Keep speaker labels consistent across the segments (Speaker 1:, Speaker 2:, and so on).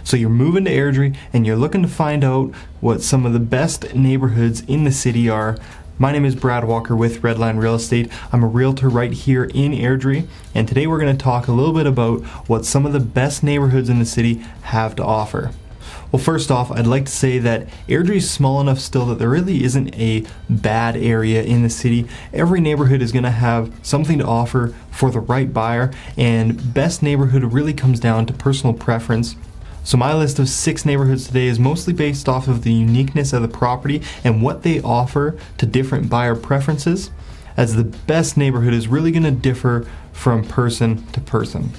Speaker 1: So you're moving to Airdrie and you're looking to find out what some of the best neighborhoods in the city are. My name is Brad Walker with Redline Real Estate. I'm a realtor right here in Airdrie, and today we're going to talk a little bit about what some of the best neighborhoods in the city have to offer. Well, first off, I'd like to say that Airdrie is small enough still that there really isn't a bad area in the city. Every neighborhood is going to have something to offer for the right buyer, and best neighborhood really comes down to personal preference. So my list of 6 neighborhoods today is mostly based off of the uniqueness of the property and what they offer to different buyer preferences, as the best neighborhood is really going to differ from person to person.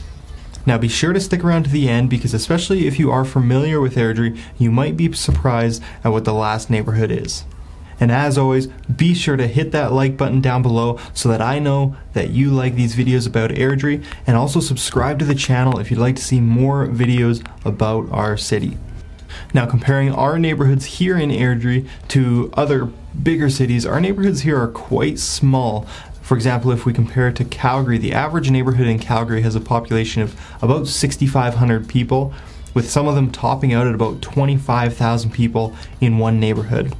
Speaker 1: Now be sure to stick around to the end, because especially if you are familiar with Airdrie, you might be surprised at what the last neighborhood is. And as always, be sure to hit that like button down below so that I know that you like these videos about Airdrie, and also subscribe to the channel if you'd like to see more videos about our city. Now, comparing our neighborhoods here in Airdrie to other bigger cities, our neighborhoods here are quite small. For example, if we compare it to Calgary, the average neighborhood in Calgary has a population of about 6,500 people, with some of them topping out at about 25,000 people in one neighborhood.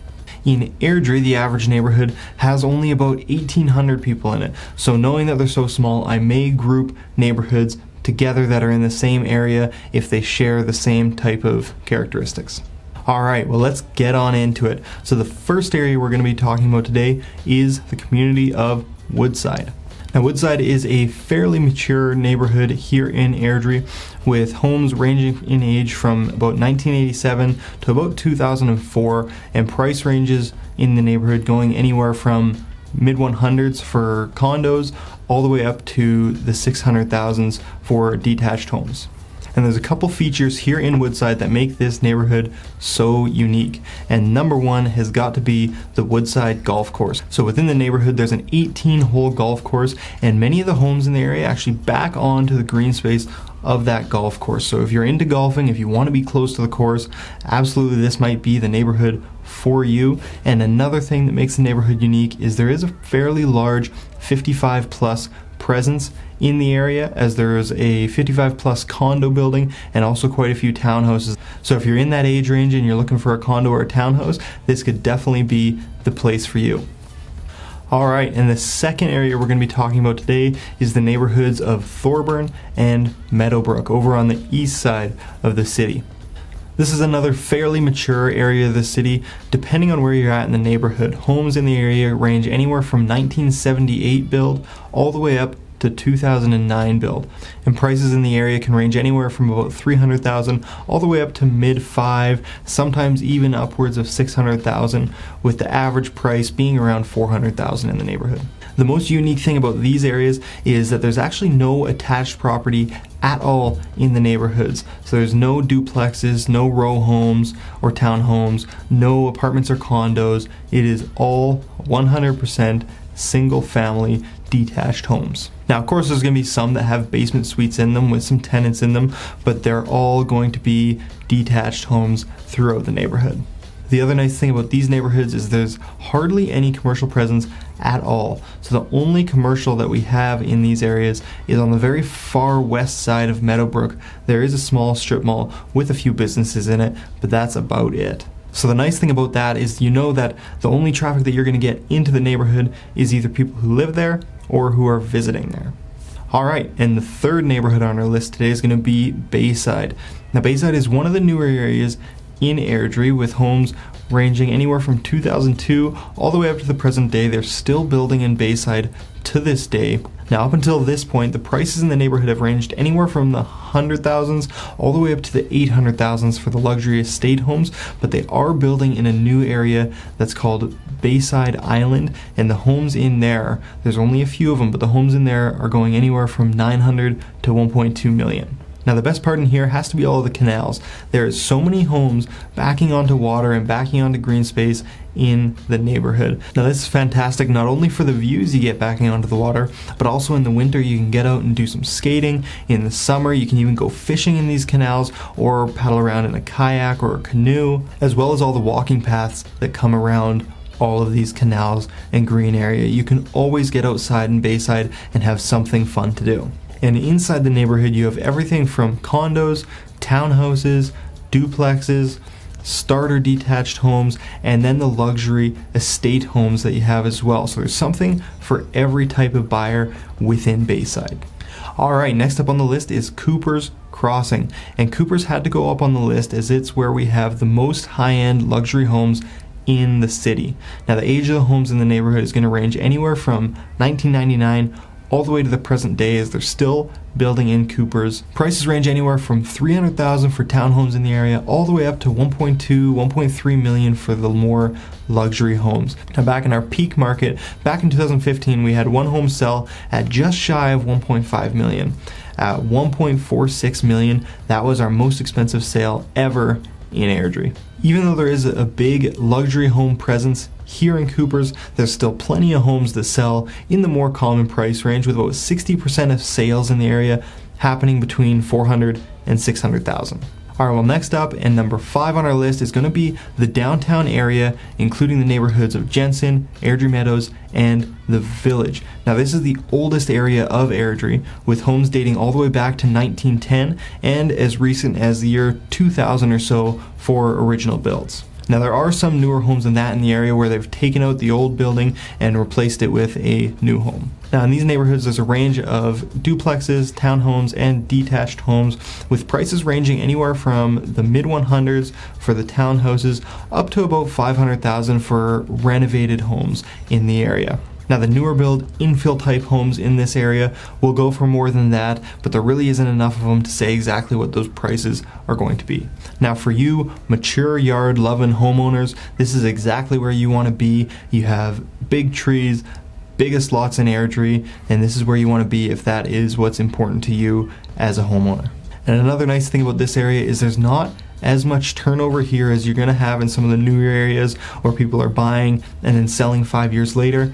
Speaker 1: In Airdrie, the average neighborhood has only about 1,800 people in it. So knowing that they're so small, I may group neighborhoods together that are in the same area if they share the same type of characteristics. Alright, well, let's get on into it. So the first area we're going to be talking about today is the community of Woodside. Now, Woodside is a fairly mature neighborhood here in Airdrie, with homes ranging in age from about 1987 to about 2004, and price ranges in the neighborhood going anywhere from mid-100s for condos all the way up to the 600,000s for detached homes. And there's a couple features here in Woodside that make this neighborhood so unique. And number one has got to be the Woodside golf course. So within the neighborhood, there's an 18-hole golf course, and many of the homes in the area actually back onto the green space of that golf course. So if you're into golfing, if you want to be close to the course, absolutely this might be the neighborhood for you. And another thing that makes the neighborhood unique is there is a fairly large 55 plus presence in the area, as there is a 55 plus condo building and also quite a few townhouses. So if you're in that age range and you're looking for a condo or a townhouse, this could definitely be the place for you. Alright, and the second area we're going to be talking about today is the neighborhoods of Thorburn and Meadowbrook over on the east side of the city. This is another fairly mature area of the city. Depending on where you're at in the neighborhood, homes in the area range anywhere from 1978 build all the way up to 2009 build, and prices in the area can range anywhere from about 300,000 all the way up to mid-5, sometimes even upwards of 600,000, with the average price being around 400,000 in the neighborhood. The most unique thing about these areas is that there's actually no attached property at all in the neighborhoods. So there's no duplexes, no row homes or townhomes, no apartments or condos. It is all 100% single family detached homes. Now, of course, there's going to be some that have basement suites in them with some tenants in them, but they're all going to be detached homes throughout the neighborhood. The other nice thing about these neighborhoods is there's hardly any commercial presence at all. So the only commercial that we have in these areas is on the very far west side of Meadowbrook. There is a small strip mall with a few businesses in it, but that's about it. So the nice thing about that is you know that the only traffic that you're going to get into the neighborhood is either people who live there or who are visiting there. Alright, and the third neighborhood on our list today is going to be Bayside. Now, Bayside is one of the newer areas in Airdrie, with homes ranging anywhere from 2002 all the way up to the present day. They're still building in Bayside to this day. Now, up until this point, the prices in the neighborhood have ranged anywhere from the 100,000s all the way up to the 800,000s for the luxury estate homes, but they are building in a new area that's called Bayside Island, and the homes in there's only a few of them, but the homes in there are going anywhere from 900 to 1.2 million. Now, the best part in here has to be all of the canals. There is so many homes backing onto water and backing onto green space in the neighborhood. Now, this is fantastic not only for the views you get backing onto the water, but also in the winter you can get out and do some skating. In the summer you can even go fishing in these canals or paddle around in a kayak or a canoe, as well as all the walking paths that come around all of these canals and green area. You can always get outside in Bayside and have something fun to do. And inside the neighborhood you have everything from condos, townhouses, duplexes, starter detached homes, and then the luxury estate homes that you have as well. So there's something for every type of buyer within Bayside. All right, next up on the list is Cooper's Crossing. And Cooper's had to go up on the list as it's where we have the most high-end luxury homes in the city. Now, the age of the homes in the neighborhood is going to range anywhere from 1999 all the way to the present day, as they're still building in Cooper's. Prices range anywhere from $300,000 for townhomes in the area all the way up to $1.2, $1.3 million for the more luxury homes. Now, back in our peak market, back in 2015, we had one home sell at just shy of $1.5 million. At $1.46 million, that was our most expensive sale ever in Airdrie. Even though there is a big luxury home presence here in Cooper's, there's still plenty of homes that sell in the more common price range, with about 60% of sales in the area happening between $400,000 and $600,000. All right, well, next up, and number 5 on our list, is going to be the downtown area, including the neighborhoods of Jensen, Airdrie Meadows, and the Village. Now, this is the oldest area of Airdrie, with homes dating all the way back to 1910 and as recent as the year 2000 or so for original builds. Now, there are some newer homes than that in the area where they've taken out the old building and replaced it with a new home. Now, in these neighborhoods, there's a range of duplexes, townhomes, and detached homes, with prices ranging anywhere from the mid-100s for the townhouses up to about $500,000 for renovated homes in the area. Now, the newer build infill type homes in this area will go for more than that, but there really isn't enough of them to say exactly what those prices are going to be. Now, for you mature yard loving homeowners, this is exactly where you want to be. You have big trees, biggest lots in Airdrie, and this is where you want to be if that is what's important to you as a homeowner. And another nice thing about this area is there's not as much turnover here as you're going to have in some of the newer areas where people are buying and then selling 5 years later.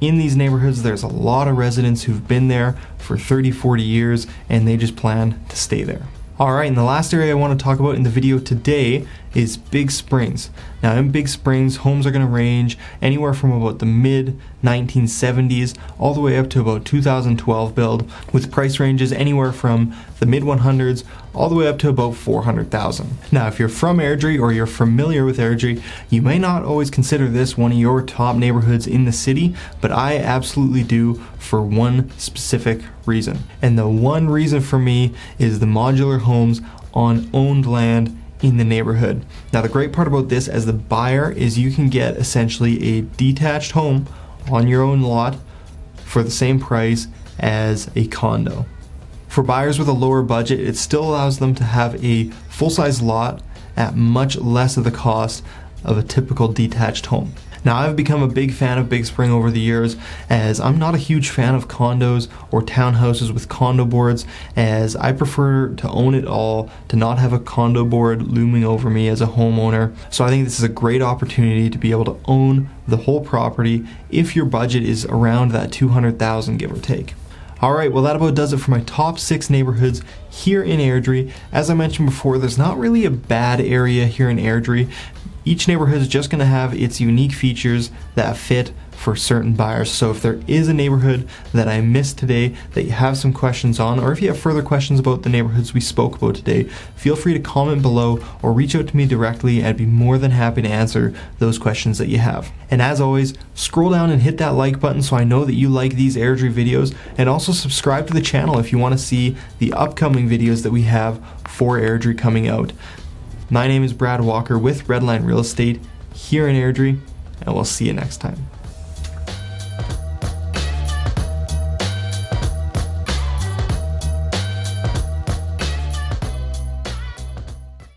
Speaker 1: In these neighborhoods, there's a lot of residents who've been there for 30, 40 years, and they just plan to stay there. All right, and the last area I want to talk about in the video today is Big Springs. Now, in Big Springs, homes are going to range anywhere from about the mid-1970s all the way up to about 2012 build, with price ranges anywhere from the mid-100s all the way up to about $400,000. Now, if you're from Airdrie or you're familiar with Airdrie, you may not always consider this one of your top neighborhoods in the city, but I absolutely do for one specific reason. And the one reason for me is the modular homes on owned land in the neighborhood. Now, the great part about this as the buyer is you can get essentially a detached home on your own lot for the same price as a condo. For buyers with a lower budget, it still allows them to have a full-size lot at much less of the cost of a typical detached home. Now, I've become a big fan of Big Spring over the years, as I'm not a huge fan of condos or townhouses with condo boards, as I prefer to own it all, to not have a condo board looming over me as a homeowner. So I think this is a great opportunity to be able to own the whole property if your budget is around that $200,000, give or take. All right, well, that about does it for my top 6 neighborhoods here in Airdrie. As I mentioned before, there's not really a bad area here in Airdrie. Each neighborhood is just going to have its unique features that fit for certain buyers. So if there is a neighborhood that I missed today that you have some questions on, or if you have further questions about the neighborhoods we spoke about today, feel free to comment below or reach out to me directly. I'd be more than happy to answer those questions that you have. And as always, scroll down and hit that like button so I know that you like these Airdrie videos, and also subscribe to the channel if you want to see the upcoming videos that we have for Airdrie coming out. My name is Brad Walker with Redline Real Estate here in Airdrie, and we'll see you next time.